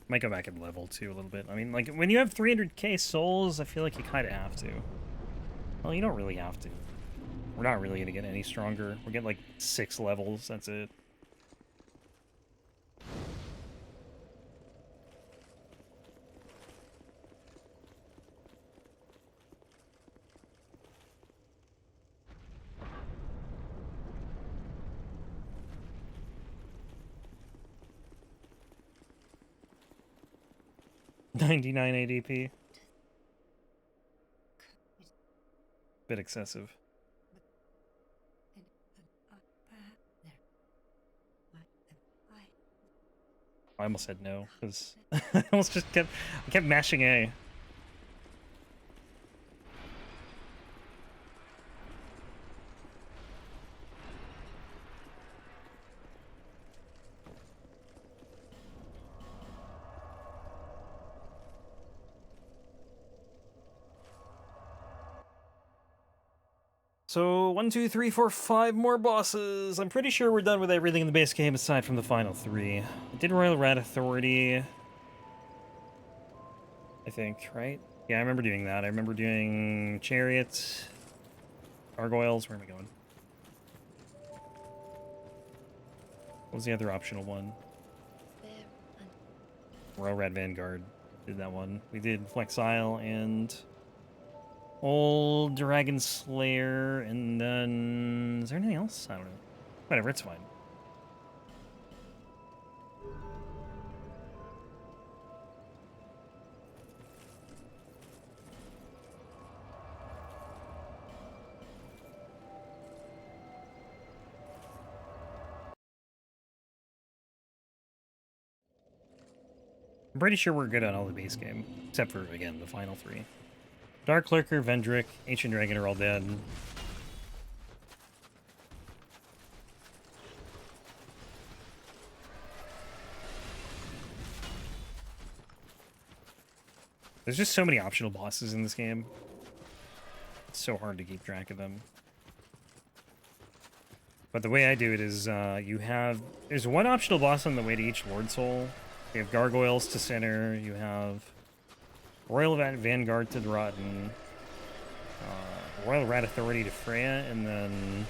Might go back and level too a little bit. I mean, like, when you have 300k souls, I feel like you kind of have to. Well, you don't really have to. We're not really going to get any stronger. We'll get like 6 levels, that's it. $99 ADP. Bit excessive. I almost said no, because I almost just kept mashing A. So, 1, 2, 3, 4, 5 more bosses. I'm pretty sure we're done with everything in the base game aside from the final 3. I did Royal Rat Authority, I think, right? Yeah, I remember doing that. I remember doing Chariot, Gargoyles. Where am I going? What was the other optional one? Royal Rat Vanguard. Did that one. We did Flexile and Old Dragon Slayer, and then... Is there anything else? I don't know. Whatever, it's fine. I'm pretty sure we're good on all the base game, except for, again, the final 3. Dark Lurker, Vendrick, Ancient Dragon are all dead. There's just so many optional bosses in this game. It's so hard to keep track of them. But the way I do it is, there's one optional boss on the way to each Lord Soul. You have Gargoyles to center, you have Royal Vanguard to the Rotten, Royal Rat Authority to Freya, and then...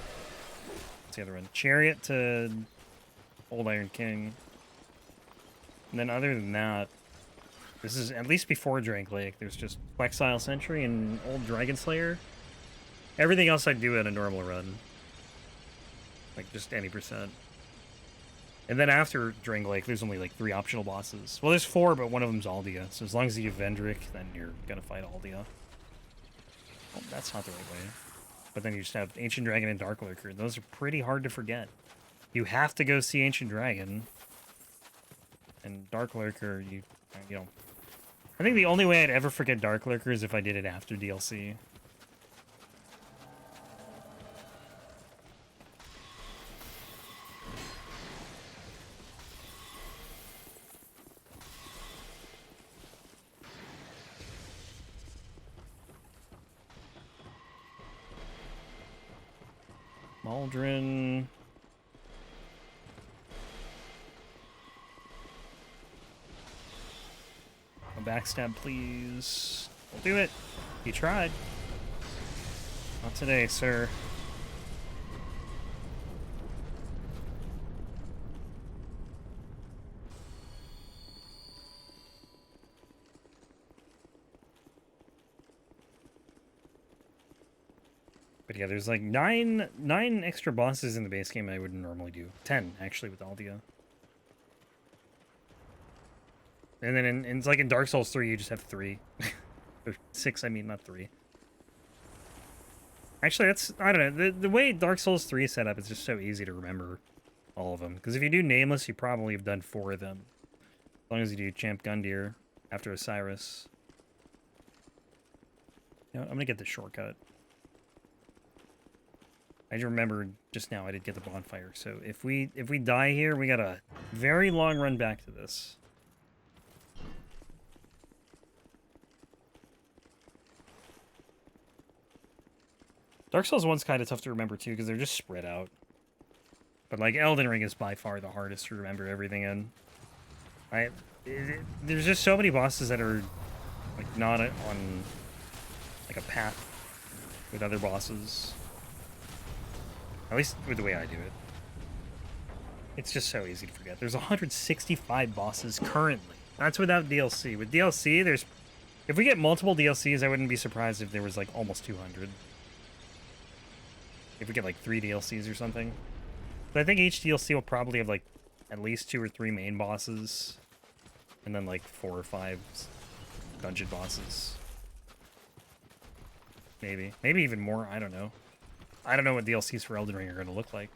What's the other one? Chariot to Old Iron King. And then other than that, this is at least before Drake Lake. There's just Flexile Sentry and Old Dragon Slayer. Everything else I do at a normal run. Like, just any percent. And then after Drake Lake, there's only, like, 3 optional bosses. Well, there's 4, but one of them's Aldia. So as long as you do Vendrick, then you're gonna fight Aldia. Oh, that's not the right way. But then you just have Ancient Dragon and Dark Lurker. Those are pretty hard to forget. You have to go see Ancient Dragon. And Dark Lurker, you know... I think the only way I'd ever forget Dark Lurker is if I did it after DLC. Maldrin... A backstab, please. We'll do it. You tried. Not today, sir. But yeah, there's like nine extra bosses in the base game I wouldn't normally do. 10, actually, with Aldia. And then in like in Dark Souls 3, you just have 3. Or 6, I mean, not 3. Actually, that's... I don't know. The way Dark Souls 3 is set up is just so easy to remember all of them. Because if you do Nameless, you probably have done 4 of them. As long as you do Champ Gundyr after Osiris. You know, I'm gonna get the shortcut. I remembered just now I did get the bonfire. So if we die here, we got a very long run back to this. Dark Souls 1's kind of tough to remember, too, because they're just spread out. But, like, Elden Ring is by far the hardest to remember everything in. There's just so many bosses that are like not on like a path with other bosses. At least with the way I do it. It's just so easy to forget. There's 165 bosses currently. That's without DLC. With DLC, there's... If we get multiple DLCs, I wouldn't be surprised if there was like almost 200. If we get like 3 DLCs or something. But I think each DLC will probably have like at least 2 or 3 main bosses. And then like 4 or 5 dungeon bosses. Maybe. Maybe even more, I don't know. I don't know what DLCs for Elden Ring are going to look like.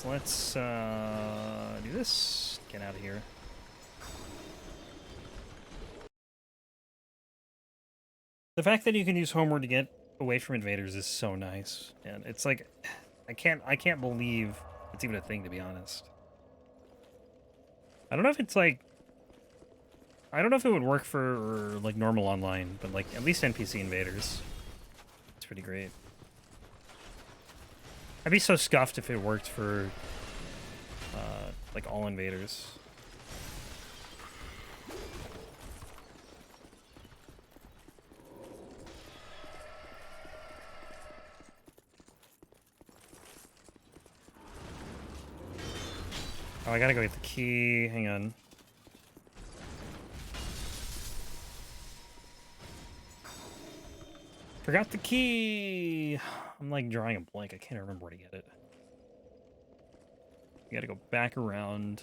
Let's do this. Get out of here. The fact that you can use homeward to get away from invaders is so nice, and it's like I can't believe it's even a thing, to be honest. I don't know if it's like I don't know if it would work for like normal online, but like at least NPC invaders. It's pretty great. I'd be so scuffed if it worked for like all invaders. Oh, I gotta go get the key. Hang on. Forgot the key! I'm like drawing a blank. I can't remember where to get it. You gotta go back around.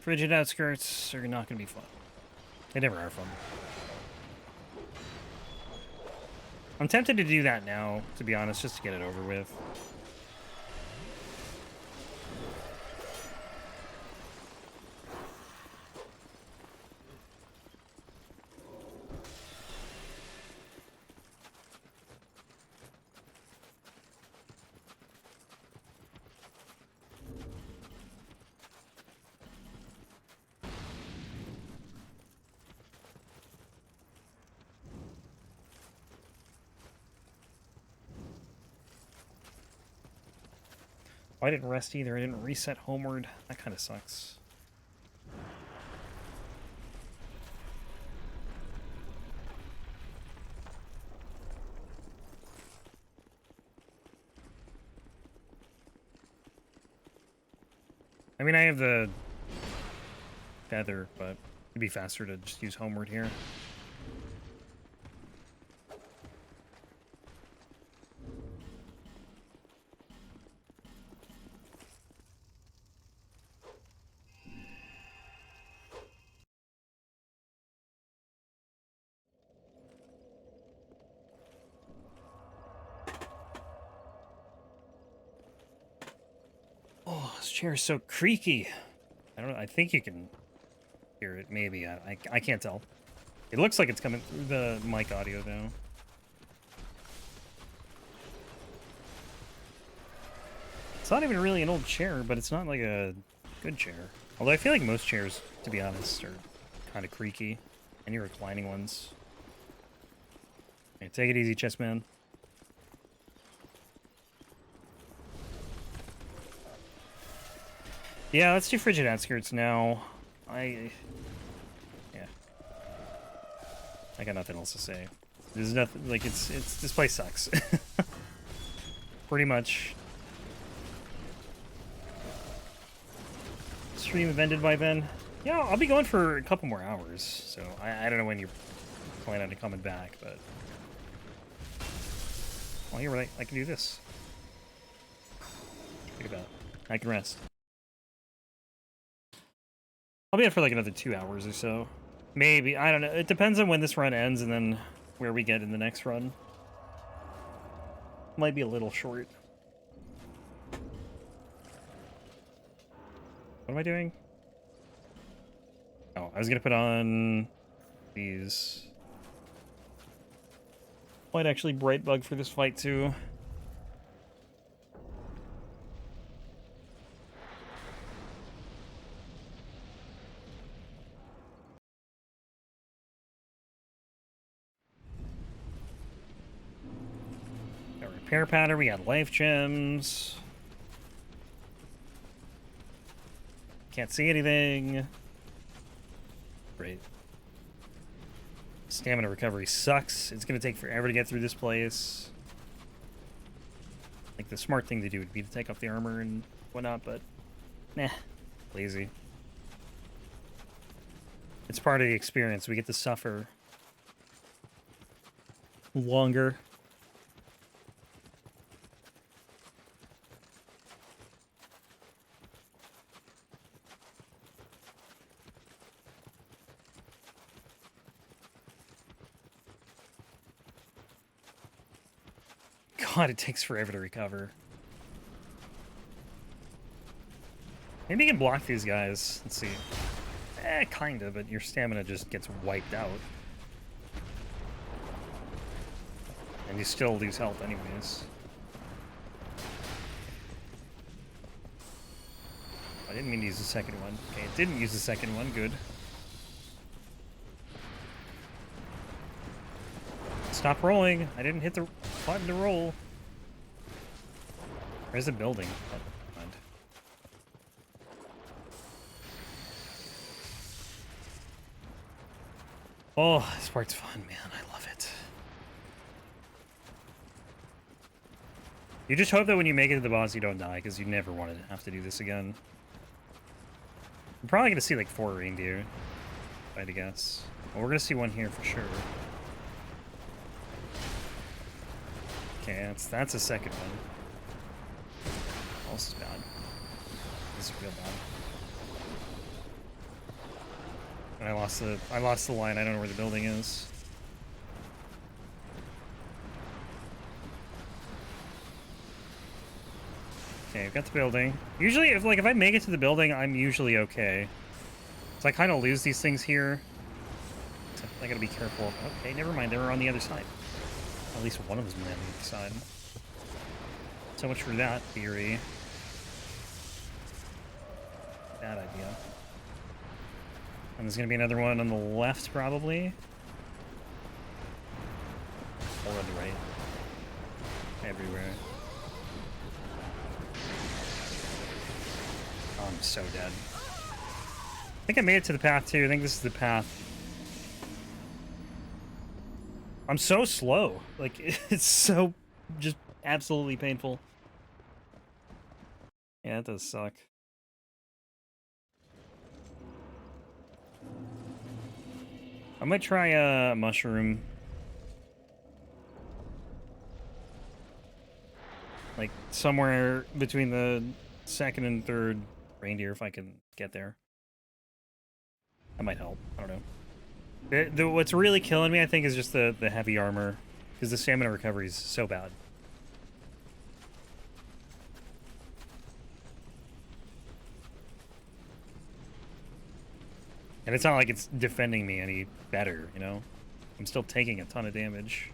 Frigid outskirts are not going to be fun. They never are fun. I'm tempted to do that now, to be honest, just to get it over with. I didn't rest either. I didn't reset homeward. That kind of sucks. I mean, I have the feather, but it'd be faster to just use homeward here. Oh, this chair is so creaky. I don't know. I think you can hear it. Maybe. I can't tell. It looks like it's coming through the mic audio, though. It's not even really an old chair, but it's not like a good chair. Although I feel like most chairs, to be honest, are kind of creaky. Any reclining ones. Okay, take it easy, chess man. Yeah, let's do frigid outskirts now. Yeah. I got nothing else to say. There's nothing, like, it's this place sucks. Pretty much. Stream have ended by then. Yeah, I'll be going for a couple more hours, so I don't know when you're planning on coming back, but... Well, you're right, I can do this. Think about it. I can rest. I'll be out for like another 2 hours or so. Maybe, I don't know. It depends on when this run ends and then where we get in the next run. Might be a little short. What am I doing? Oh, I was gonna put on these. Might actually bright bug for this fight too. Got repair pattern, we got life gems. Can't see anything. Great. Stamina recovery sucks. It's gonna take forever to get through this place. Like, the smart thing to do would be to take off the armor and whatnot, but nah, lazy. It's part of the experience. We get to suffer longer. God, it takes forever to recover. Maybe you can block these guys. Let's see. Kinda, but your stamina just gets wiped out. And you still lose health anyways. I didn't mean to use the second one. Okay, it didn't use the second one. Good. Stop rolling. I didn't hit the button to roll. Where's the building? Oh, never mind. Oh, this part's fun, man. I love it. You just hope that when you make it to the boss, you don't die, because you never want to have to do this again. I'm probably going to see like 4 reindeer, if I had to guess. Well, we're going to see one here for sure. Okay, that's a second one. Oh, this is bad. This is real bad. And I lost the line. I don't know where the building is. Okay, I've got the building. Usually, if I make it to the building, I'm usually okay. So I kind of lose these things here. So I gotta be careful. Okay, never mind. They were on the other side. At least one of them's on the other side. So much for that theory. Bad idea. And there's gonna be another one on the left, probably. Or on the right. Everywhere. Oh, I'm so dead. I think I made it to the path, too. I think this is the path. I'm so slow. Like, it's so just absolutely painful. Yeah, it does suck. I might try a mushroom. Like, somewhere between the second and third reindeer, if I can get there. That might help. I don't know. What's really killing me, I think, is just the heavy armor. Because the stamina recovery is so bad. And it's not like it's defending me any better, you know? I'm still taking a ton of damage.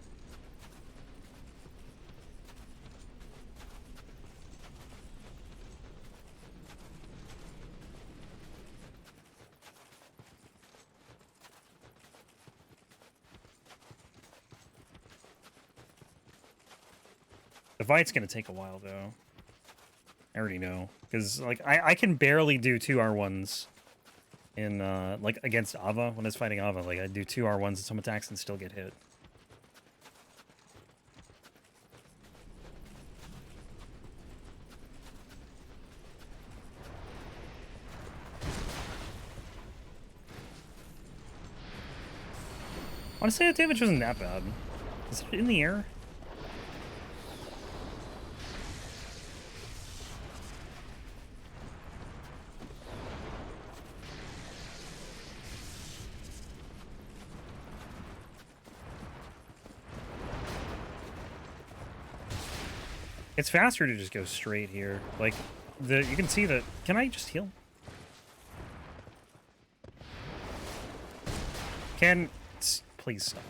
The fight's gonna take a while, though. I already know. Because, like, I can barely do 2 R1s in, like, against Ava. When I was fighting Ava, like, I'd do 2 R1s and some attacks and still get hit. Honestly, that damage wasn't that bad. Is it in the air? It's faster to just go straight here. Like, you can see that. Can I just heal? Please stop.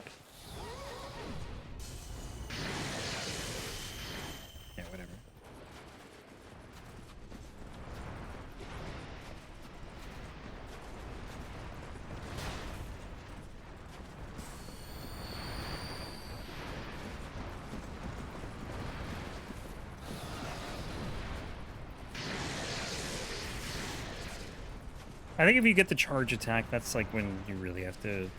Yeah, whatever. I think if you get the charge attack, that's like when you really have to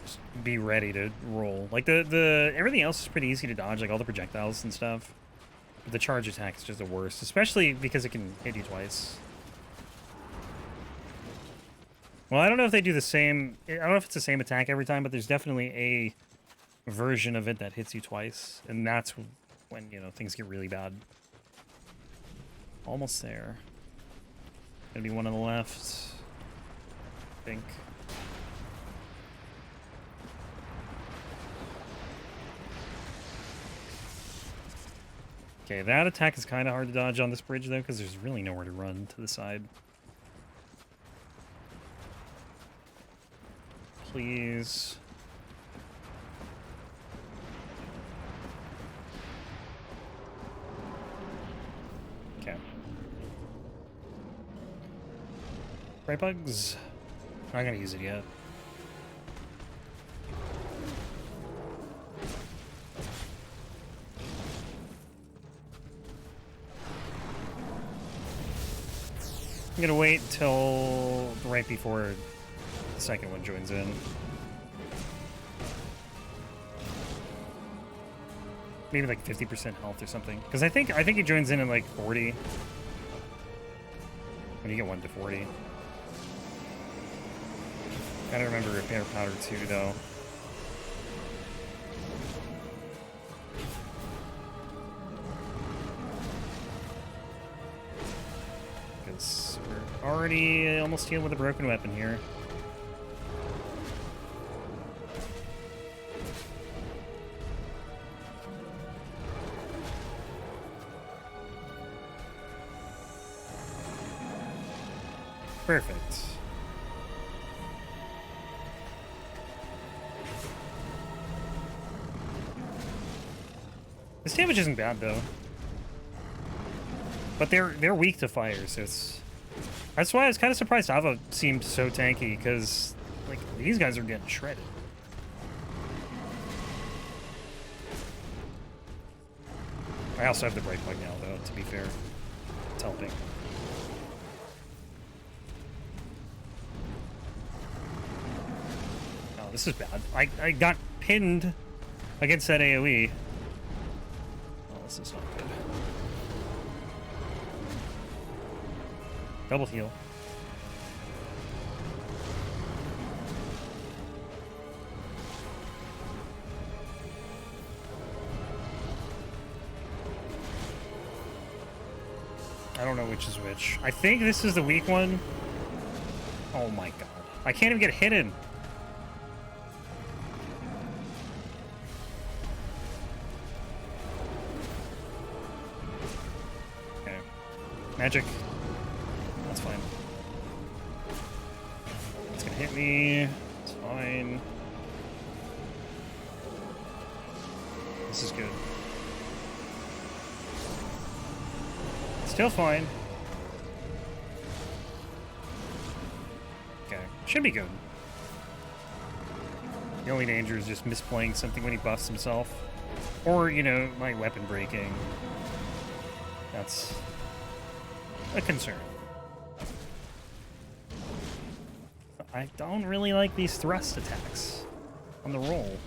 just be ready to roll. Like the everything else is pretty easy to dodge, like all the projectiles and stuff. But the charge attack is just the worst, especially because it can hit you twice. Well, I don't know if they do the same. I don't know if it's the same attack every time, but there's definitely a version of it that hits you twice, and that's when, you know, things get really bad. Almost there. Gonna be one on the left, I think. Okay, that attack is kind of hard to dodge on this bridge, though, because there's really nowhere to run to the side. Please. Okay. Right bugs? I'm not gonna use it yet. I'm gonna wait until right before the second one joins in. Maybe like 50% health or something. Because I think he joins in at like 40. When you get 1 to 40. Gotta remember repair powder too, though. Because we're already almost healed with a broken weapon here. Perfect. This damage isn't bad though, but they're weak to fire, so that's why I was kind of surprised Ava seemed so tanky, because like these guys are getting shredded. I also have the bright bug now, though. To be fair, it's helping. Oh, this is bad. I got pinned against that AoE. This is not good. Double heal. I don't know which is which. I think this is the weak one. Oh my god. I can't even get hidden. Magic. That's fine. It's gonna hit me. It's fine. This is good. Still fine. Okay. Should be good. The only danger is just misplaying something when he buffs himself. Or, you know, my weapon breaking. That's a concern. I don't really like these thrust attacks on the roll.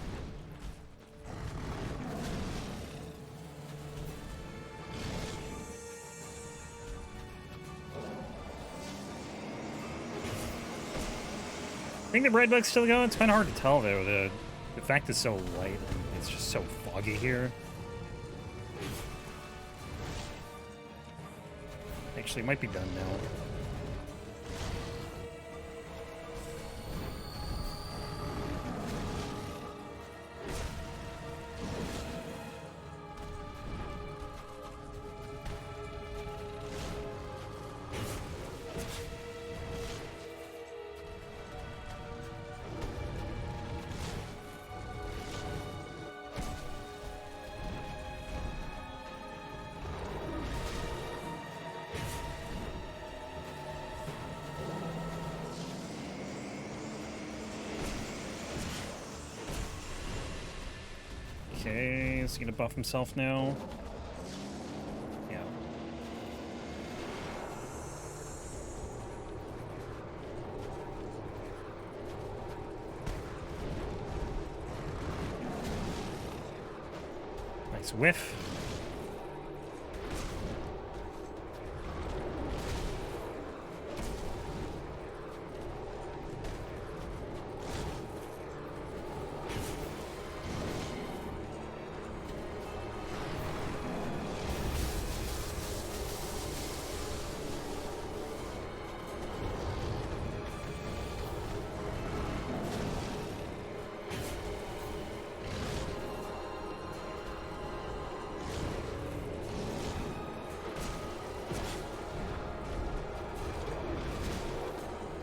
I think the bread bug's still going. It's kind of hard to tell though. The fact is so light and it's just so foggy here. Actually, it might be done now. Okay, is he gonna buff himself now? Yeah. Nice whiff.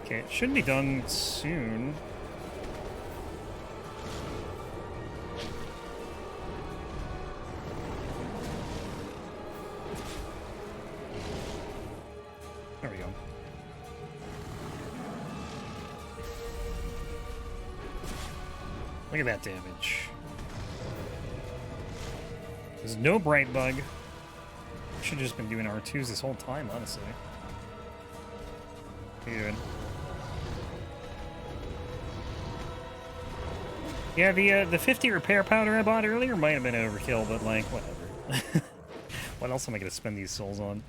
Okay, it should be done soon. There we go. Look at that damage. There's no bright bug. Should have just been doing R2s this whole time, honestly. How you doing? Yeah, the 50 repair powder I bought earlier might have been overkill, but like, whatever. What else am I gonna spend these souls on?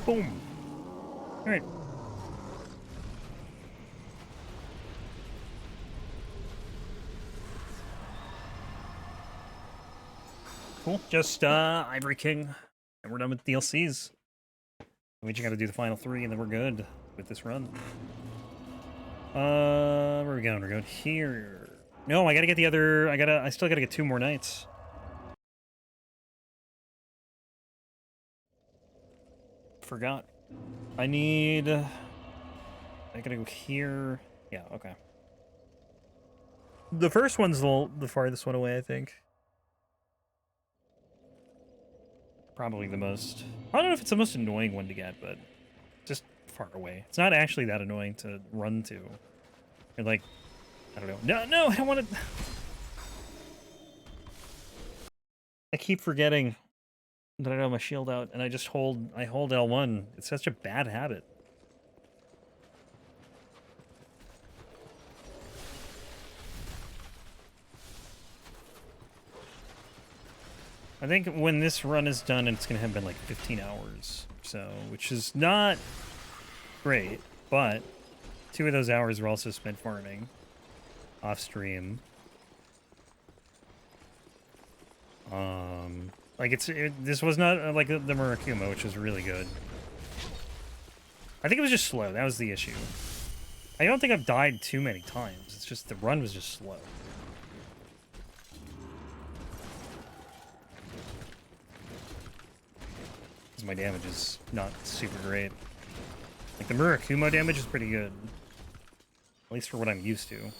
Boom. All right. Cool. Just Ivory King, and we're done with DLCs. We just got to do the final 3, and then we're good with this run. Where are we going? We're going here. No, I gotta get the other. I still gotta get 2 more nights. Forgot. I gotta go here. Yeah, okay. The first one's the farthest one away, I think. Probably the most... I don't know if it's the most annoying one to get, but just far away. It's not actually that annoying to run to. You're like, I don't know. No, I don't want to... I keep forgetting that I don't have my shield out, and I hold L1. It's such a bad habit. I think when this run is done, it's going to have been like 15 hours or so, which is not great, but 2 of those hours were also spent farming off stream. Like this was not like the Murakuma, which was really good. I think it was just slow. That was the issue. I don't think I've died too many times. It's just the run was just slow. because my damage is not super great. Like, the Murakumo damage is pretty good. At least for what I'm used to. I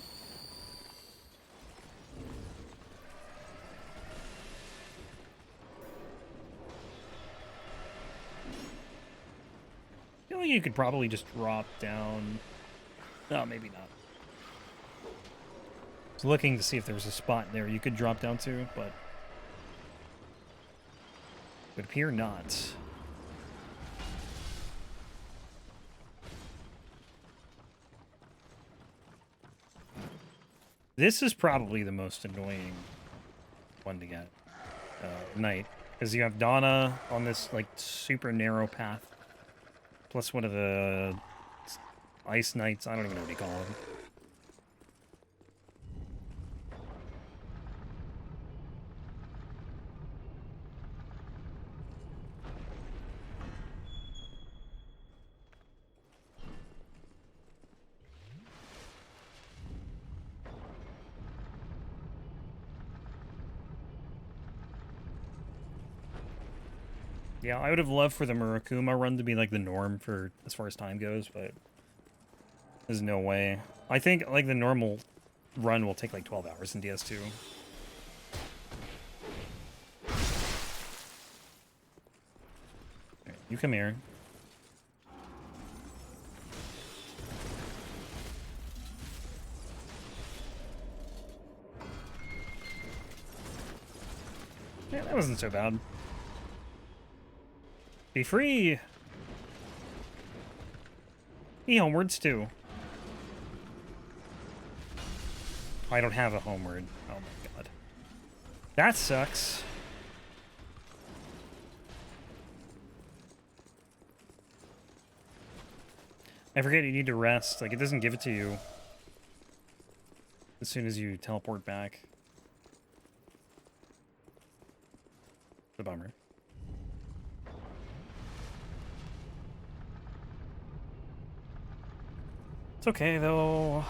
feel like you could probably just drop down. No, maybe not. I was looking to see if there was a spot there you could drop down to, but it would appear not. This is probably the most annoying one to get. Knight. Because you have Donna on this, like, super narrow path. Plus one of the Ice Knights. I don't even know what you call them. Yeah, I would have loved for the Murakuma run to be like the norm for as far as time goes, but there's no way. I think like the normal run will take like 12 hours in DS2. Right, you come here. Yeah, that wasn't so bad. Be free! Be homewards too. I don't have a homeward. Oh my god. That sucks. I forget you need to rest. Like, it doesn't give it to you as soon as you teleport back. It's a bummer. It's okay, though.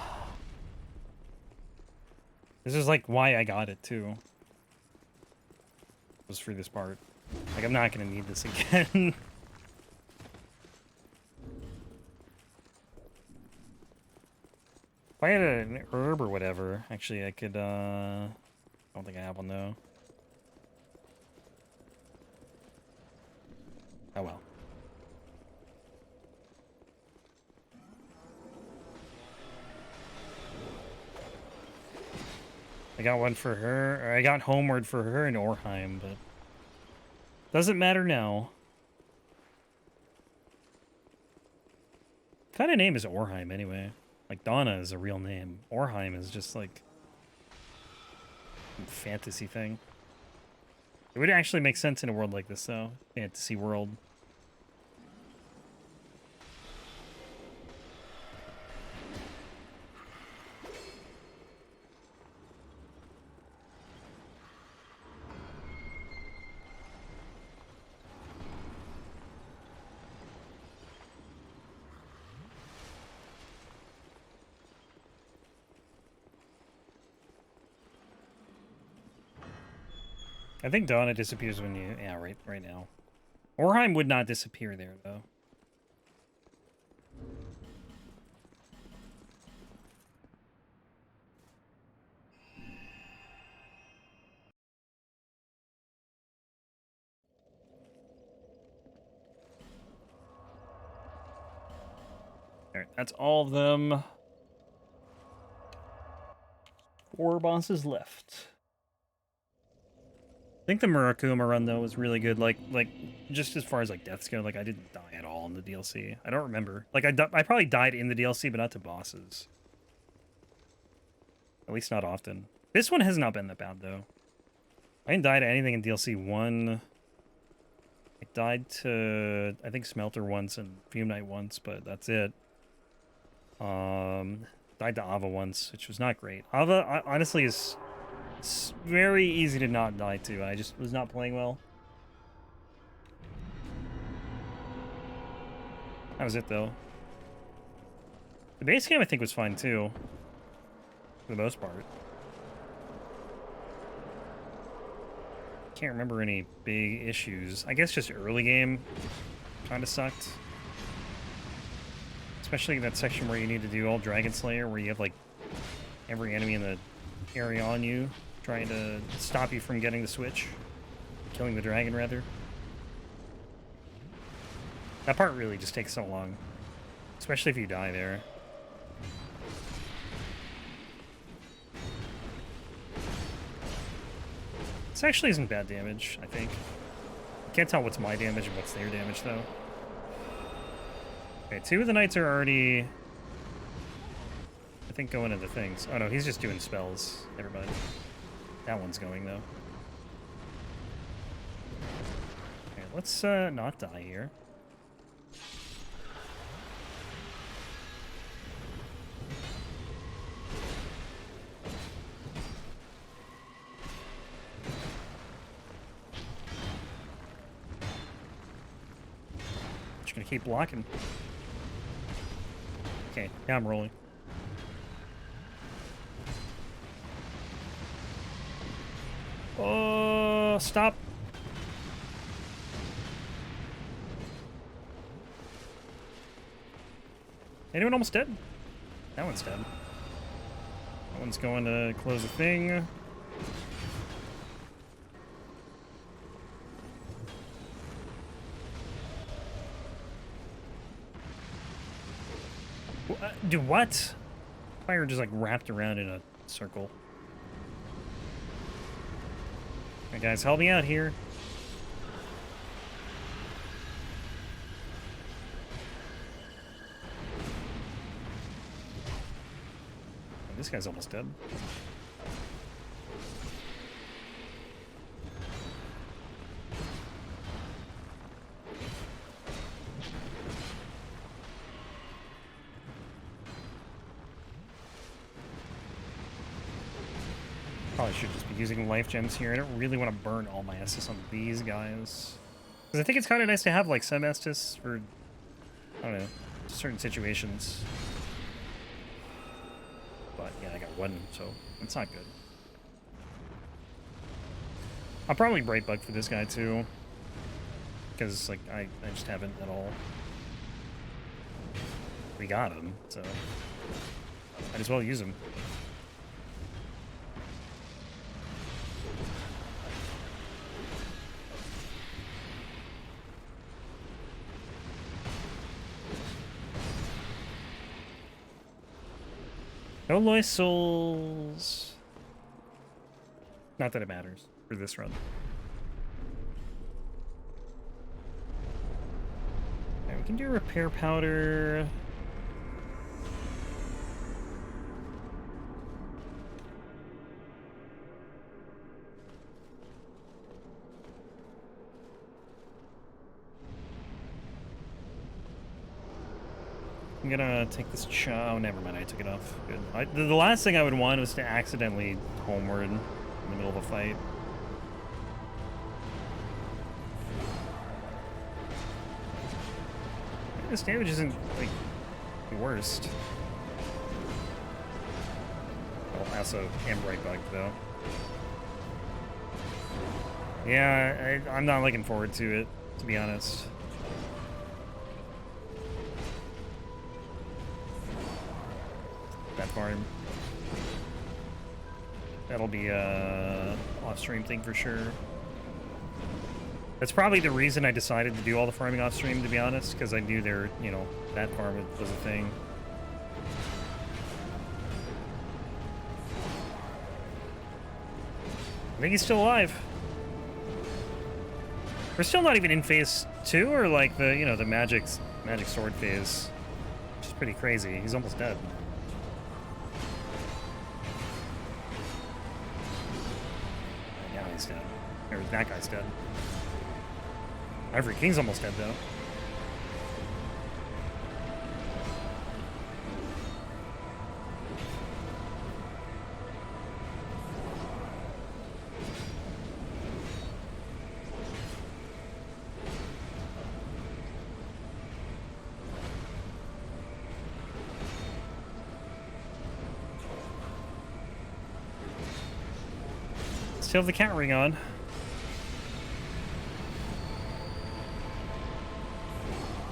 This is, like, why I got it, too. Was for this part. Like, I'm not gonna need this again. If I had an herb or whatever, actually, I could, I don't think I have one, though. Oh, well. I got one for her, or I got Homeward for her in Orheim, but doesn't matter now. What kind of name is Orheim, anyway? Like, Donna is a real name. Orheim is just, like, a fantasy thing. It would actually make sense in a world like this, though. Fantasy world. I think Donna disappears when you... Yeah, right now. Orheim would not disappear there, though. Alright, that's all of them. 4 bosses left. I think the Murakuma run, though, was really good. Like, just as far as, like, deaths go, like, I didn't die at all in the DLC. I don't remember. Like, I probably died in the DLC, but not to bosses. At least not often. This one has not been that bad, though. I didn't die to anything in DLC 1. I died to, I think, Smelter once and Fume Knight once, but that's it. Died to Ava once, which was not great. Ava, honestly, is... It's very easy to not die to. I just was not playing well. That was it, though. The base game, I think, was fine, too. For the most part. can't remember any big issues. I guess just early game kind of sucked. Especially that section where you need to do all Dragon Slayer, where you have like every enemy in the area on you, trying to stop you from getting the switch. Killing the dragon, rather. That part really just takes so long. Especially if you die there. This actually isn't bad damage, I think. I can't tell what's my damage and what's their damage, though. Okay, 2 of the knights are already, I think, going into things. Oh no, he's just doing spells. Never mind. That one's going, though. Okay, let's not die here. Just gonna keep blocking. Okay, now I'm rolling. Oh, stop. Anyone almost dead? That one's dead. That one's going to close the thing. Dude, what? Fire just like wrapped around in a circle. Hey guys, help me out here. Oh, this guy's almost dead. Probably should just be using life gems here. I don't really want to burn all my Estus on these guys. Because I think it's kind of nice to have like some Estus for, I don't know, certain situations. But yeah, I got 1, so it's not good. I'll probably Bright Bug for this guy too. Because like I just haven't at all. We got him, so might as well use him. No Loy Souls. Not that it matters for this run. Okay, we can do repair powder. I'm gonna take this oh, never mind, I took it off. Good. The last thing I would want was to accidentally homeward in the middle of a fight. This damage isn't, like, the worst. Well, I also am Bright Bug, though. Yeah, I'm not looking forward to it, to be honest. That farm. That'll be a off-stream thing for sure. That's probably the reason I decided to do all the farming off-stream, to be honest, because I knew there, you know, that farm was a thing. I think he's still alive. We're still not even in phase 2, or like the, you know, the magic sword phase. Which is pretty crazy. He's almost dead. Now he's dead. Or that guy's dead. Ivory King's almost dead, though. Still have the cat ring on.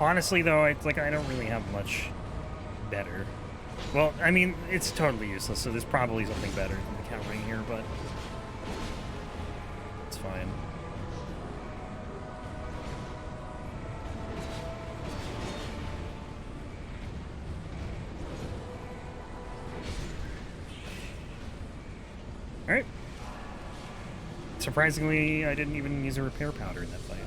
Honestly, though, it's like I don't really have much better. Well, I mean, it's totally useless, so there's probably something better than the countering here, but it's fine. Alright. Surprisingly, I didn't even use a repair powder in that fight.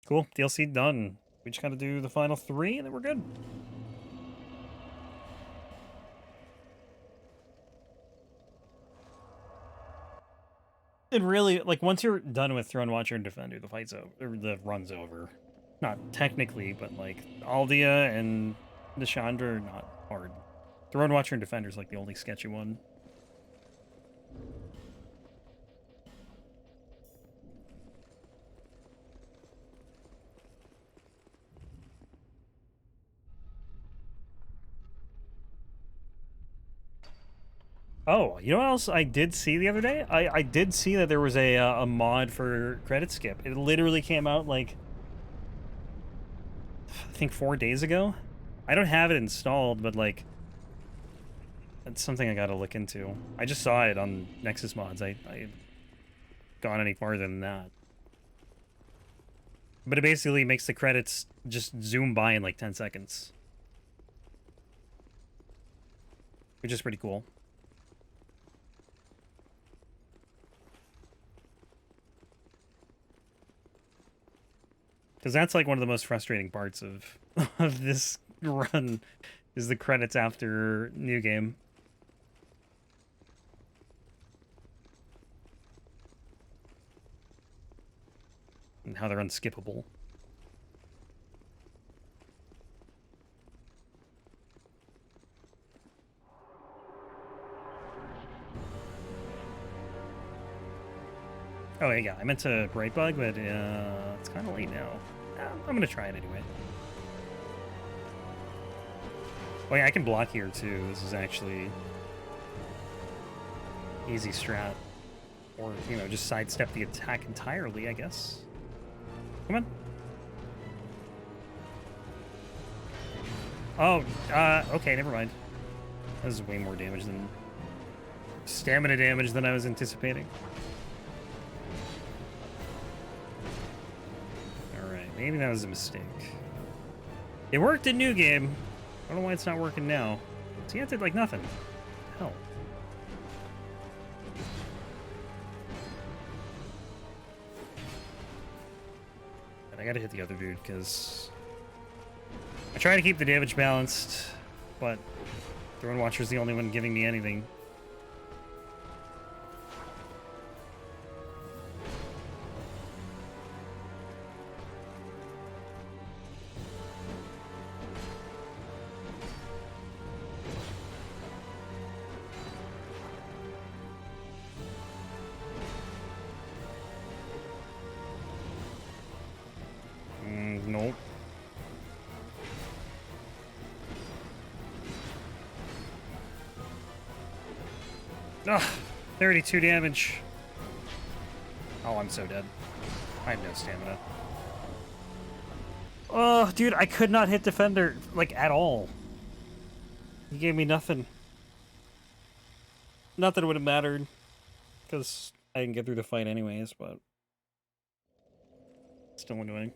Cool. DLC done. We just gotta do the final 3 and then we're good. It really, like, once you're done with Throne Watcher and Defender, the fight's over, or the run's over. Not technically, but, like, Aldia and Nashandra are not hard. Throne Watcher and Defender is, like, the only sketchy one. Oh, you know what else I did see the other day? I did see that there was a mod for credit skip. It literally came out, like, I think 4 days ago. I don't have it installed, but, like, it's something I gotta look into. I just saw it on Nexus Mods. I gone any farther than that. But it basically makes the credits just zoom by in, like, 10 seconds. Which is pretty cool. Because that's, like, one of the most frustrating parts of of this run, is the credits after New Game. And how they're unskippable. Oh, yeah, I meant to Brightbug, but it's kind of late now. I'm going to try it anyway. Oh, yeah, I can block here, too. This is actually easy strat. Or, you know, just sidestep the attack entirely, I guess. Come on. Oh, okay, never mind. That was way more damage than... stamina damage than I was anticipating. Maybe that was a mistake. It worked in New Game. I don't know why it's not working now. See, I did like nothing. Hell. But I gotta hit the other dude, because I try to keep the damage balanced, but Throne Watcher's the only one giving me anything. Nope. Ugh, 32 damage. Oh, I'm so dead. I have no stamina. Oh, dude, I could not hit Defender, like, at all. He gave me nothing. Not that it would have mattered, because I didn't get through the fight anyways, but... still annoying.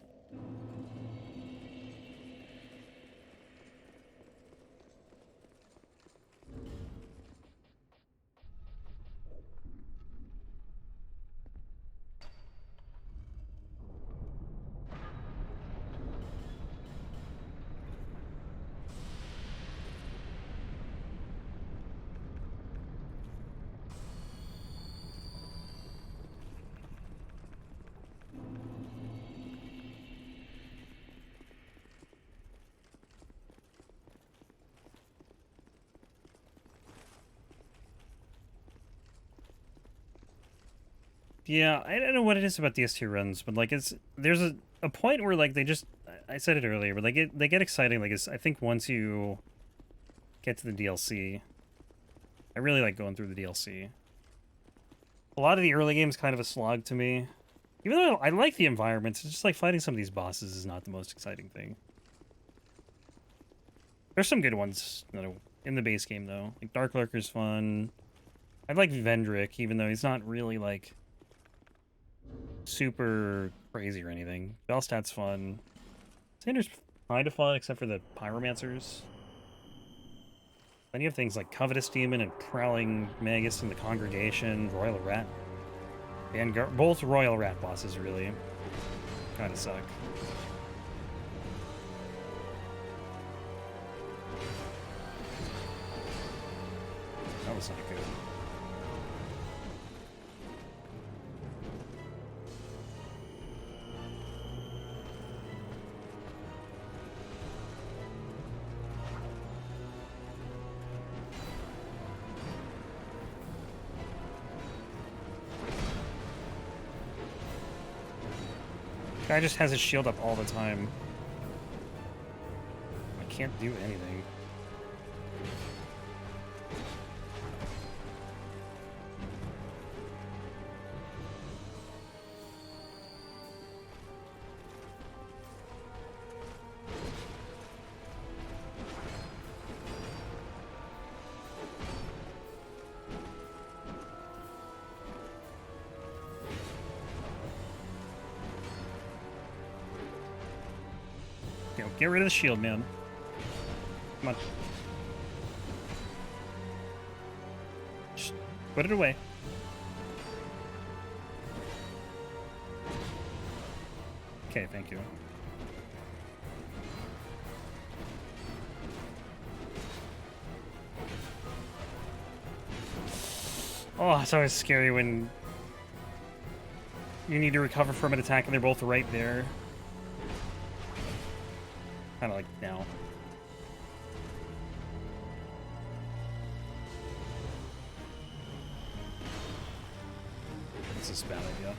Yeah, I don't know what it is about these two runs, but like there's a point where like they just, I said it earlier, but like they get exciting. Like I think once you get to the DLC. I really like going through the DLC. A lot of the early game's kind of a slog to me. Even though I like the environments, it's just like fighting some of these bosses is not the most exciting thing. There's some good ones that are in the base game, though. Like, Dark Lurker's fun. I like Vendrick, even though he's not really, like, super crazy or anything. Velstat's fun. Sander's kind of fun, except for the Pyromancers. Then you have things like Covetous Demon and Prowling Magus in the Congregation, Royal Rat. Vanguard, both Royal Rat bosses, really. Kind of suck. That was not good. Guy just has his shield up all the time. I can't do anything. Get rid of the shield, man. Come on. Just put it away. Okay, thank you. Oh, it's always scary when you need to recover from an attack and they're both right there. Kind of like now. This is a bad idea.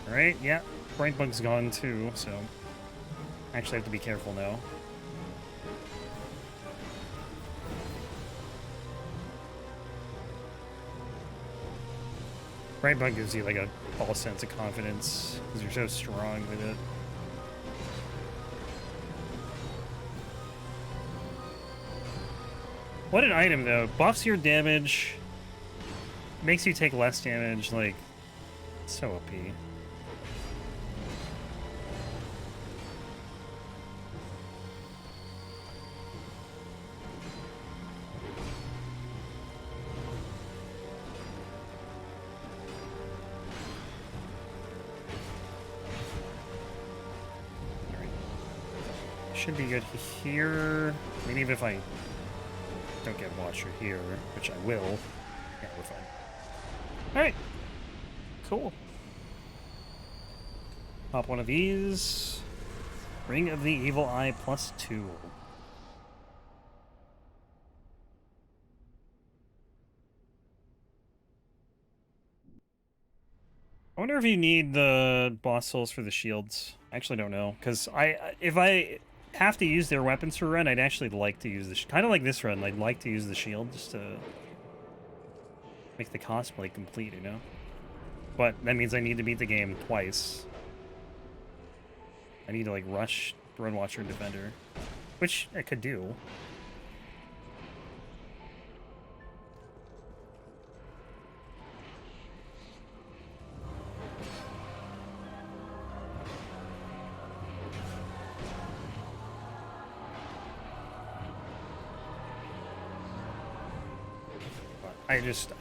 Alright, yeah. Bright Bug's gone too, so I actually have to be careful now. Bright Bug gives you like a false sense of confidence because you're so strong with it. What an item though. Buffs your damage, makes you take less damage, like, so OP. Should be good here. Maybe even if I don't get Watcher here, which I will. Yeah, we're fine. Alright. Cool. Pop one of these. Ring of the Evil Eye +2. I wonder if you need the boss souls for the shields. I actually don't know, because if I have to use their weapons for a run, I'd actually like to use the kind of like this run. I'd like to use the shield just to make the cosplay complete, you know. But that means I need to beat the game twice. I need to like rush Road Watcher and Defender, which I could do.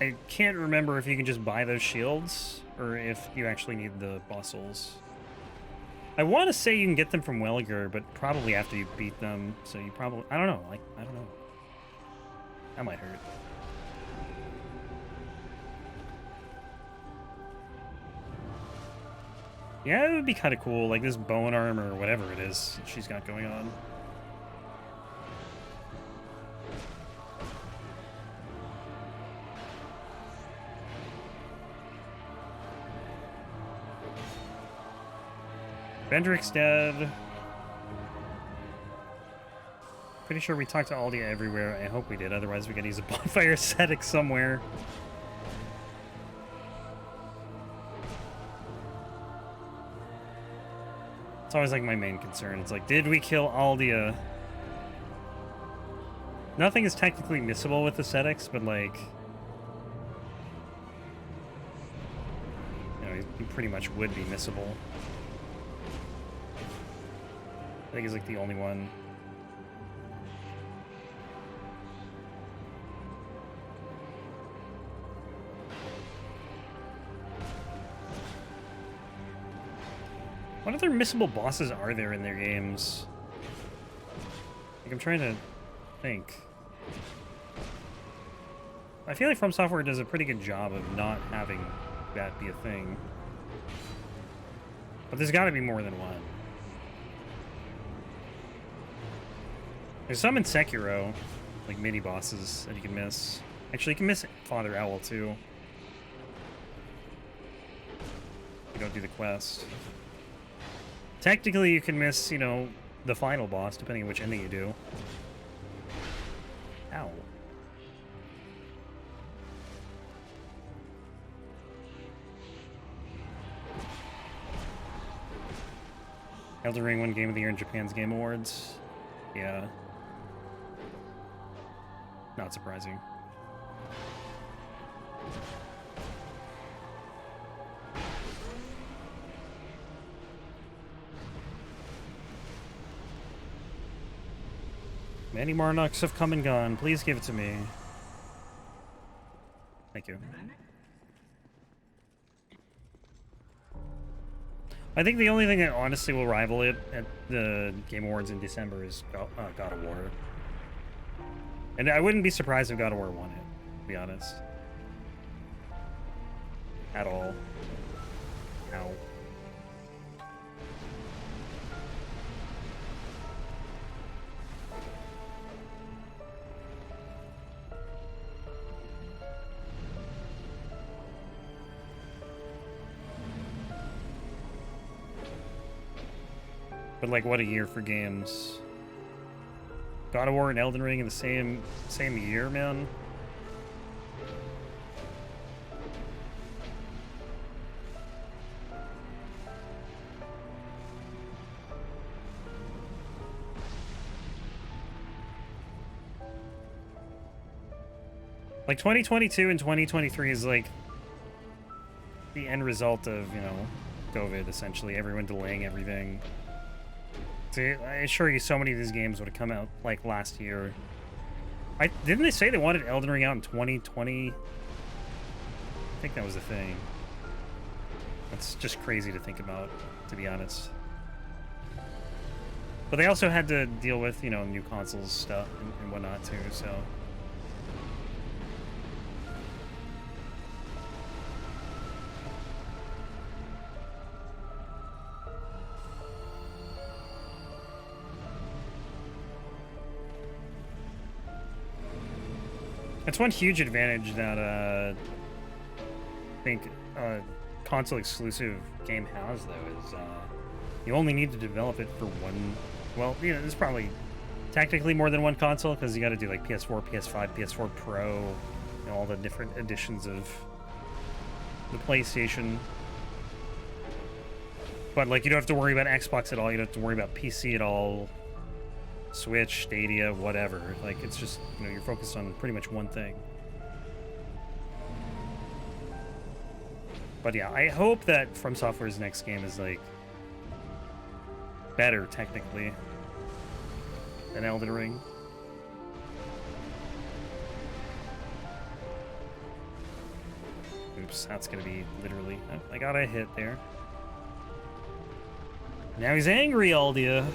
I can't remember if you can just buy those shields or if you actually need the boss souls. I want to say you can get them from Welliger, but probably after you beat them, so you probably... I don't know, like, I don't know. That might hurt. Yeah, it would be kind of cool, like this bone arm or whatever it is she's got going on. Vendrick's dead. Pretty sure we talked to Aldia everywhere. I hope we did, otherwise we gotta use a bonfire ascetic somewhere. It's always like my main concern. It's like, did we kill Aldia? Nothing is technically missable with ascetics, but like, you know, he pretty much would be missable. I think he's like the only one. What other missable bosses are there in their games? Like, I'm trying to think. I feel like From Software does a pretty good job of not having that be a thing. But there's got to be more than one. There's some in Sekiro, like mini bosses that you can miss. Actually, you can miss Father Owl too. You don't do the quest. Technically, you can miss, you know, the final boss, depending on which ending you do. Ow. Elden Ring won Game of the Year in Japan's Game Awards. Yeah. Not surprising. Many Marnocks have come and gone. Please give it to me. Thank you. I think the only thing that honestly will rival it at the Game Awards in December is God of War. And I wouldn't be surprised if God of War won it, to be honest. At all. Ow. But like, what a year for games. God of War and Elden Ring in the same year, man. Like 2022 and 2023 is like the end result of, you know, COVID, essentially. Everyone delaying everything. See, I assure you, so many of these games would have come out like last year. Didn't they say they wanted Elden Ring out in 2020? I think that was the thing. That's just crazy to think about, to be honest. But they also had to deal with, you know, new consoles stuff and whatnot too, so. That's one huge advantage that I think a console exclusive game has, though, is you only need to develop it for one. Well, you know, there's probably technically more than one console because you got to do like PS4, PS5, PS4 Pro, you know, all the different editions of the PlayStation. But like, you don't have to worry about Xbox at all. You don't have to worry about PC at all. Switch, Stadia, whatever. Like, it's just, you know, you're focused on pretty much one thing. But yeah, I hope that From Software's next game is, like, better, technically, than Elden Ring. Oops, that's gonna be literally... I got a hit there. Now he's angry, Aldia.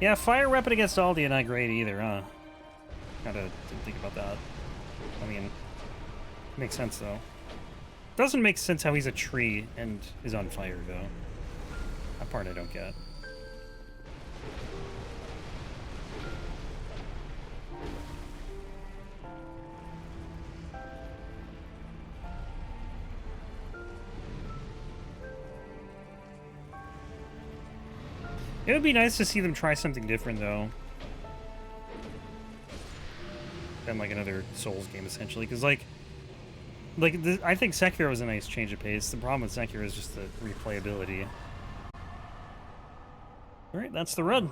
Yeah, fire weapon against Aldia not great either, huh? Kinda didn't think about that. I mean, makes sense though. Doesn't make sense how he's a tree and is on fire though. That part I don't get. It would be nice to see them try something different though. Than like another Souls game essentially, because I think Sekiro was a nice change of pace. The problem with Sekiro is just the replayability. Alright, that's the run.